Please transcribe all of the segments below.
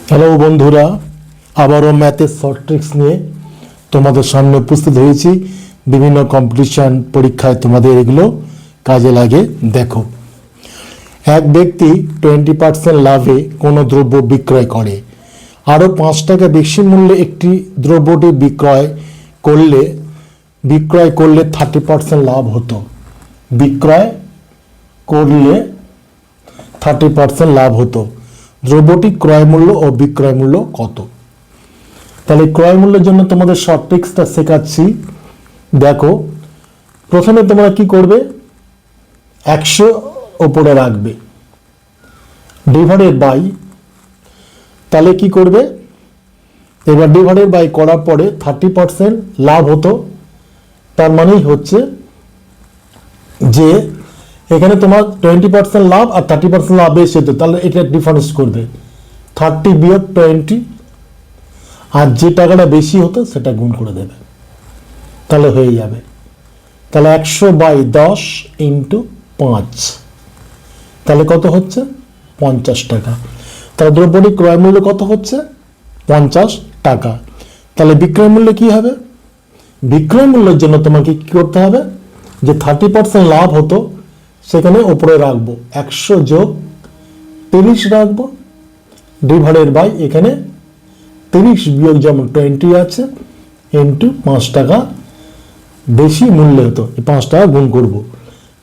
Hello বন্ধুরা, আবারও ম্যাথের শর্ট ট্রিক্স নিয়ে তোমাদের সামনে উপস্থিত হয়েছি। বিভিন্ন কম্পিটিশন পরীক্ষায় তোমাদের এগুলো কাজে লাগে। দেখো, এক ব্যক্তি 20% লাভে কোনো দ্রব্য বিক্রয় করে। আরও 5 টাকা বেশি মূল্যে একটি দ্রব্যটি বিক্রয় করলে 30% লাভ হতো। বিক্রয় করলে 30% লাভ হতো। দ্রব্যটি ক্রয় মূল্য ও বিক্রয় মূল্য কত? তাহলে ক্রয় মূল্যের জন্য তোমাদের শর্ট ট্রিক্সটা শেখাচ্ছি। দেখো, প্রথমে তোমরা কি করবে, 100 ওপরে রাখবে, ডিভাইডেড বাই, তাহলে কি করবে, এবার ডিভাইডেড বাই করার পরে 30% লাভ হতো। তার মানেই হচ্ছে যে এখানে তোমার 20% লাভ আর 30% লাভ বেশি হতো, তাহলে এটা ডিফারেন্স করবে 30 বিয়োগ 20, আর যে টাকাটা বেশি হতো সেটা গুণ করে দেবে, তাহলে হয়ে যাবে। তাহলে 100/10 ইন্টু 5, তাহলে কত হচ্ছে 50 টাকা। তাহলে দ্রব্যটির ক্রয় মূল্য কত হচ্ছে 50 টাকা। তাহলে বিক্রয় মূল্য কি হবে? বিক্রয় মূল্যের জন্য তোমাকে কি করতে হবে, যে 30% লাভ হতো সেখানে উপরে রাখবো 100 যোগ 30 রাখবো, ডিভাইডেড বাই এখানে 30 বিয়োগ যেমন 20 আছে ইন্টু 5 টাকা বেশি মূল্য হতো, 5 টাকা গুণ করব।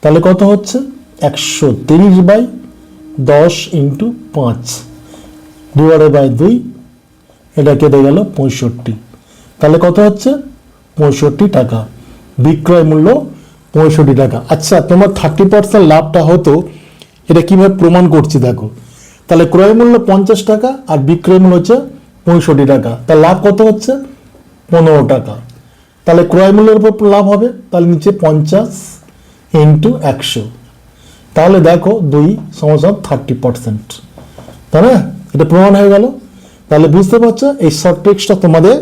তাহলে কত হচ্ছে 130/10 ইন্টু 5 ডিভাইডেড বাই 2, এটা কেটে গেল 65। তাহলে কত হচ্ছে 65 টাকা। বিক্রয় মূল্য 65 টাকা। আচ্ছা, তোমার 30% লাভটা হতো, এটা কিভাবে প্রমাণ করছি দেখো। তাহলে ক্রয় মূল্য 50 টাকা আর বিক্রয় মূল্য হচ্ছে 65 টাকা, তার লাভ কত হচ্ছে 15 টাকা। তাহলে ক্রয় মূল্যের উপর লাভ হবে, তাহলে নিচে 50 ইন্টু 100, তাহলে দেখো 2 = 30%, তাই না? এটা প্রমাণ হয়ে গেল। তাহলে বুঝতে পারছো, এই শর্ট ট্রিক্সটা তোমাদের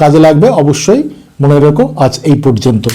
কাজে লাগবে, অবশ্যই মনে রেখো। আজ এই পর্যন্ত।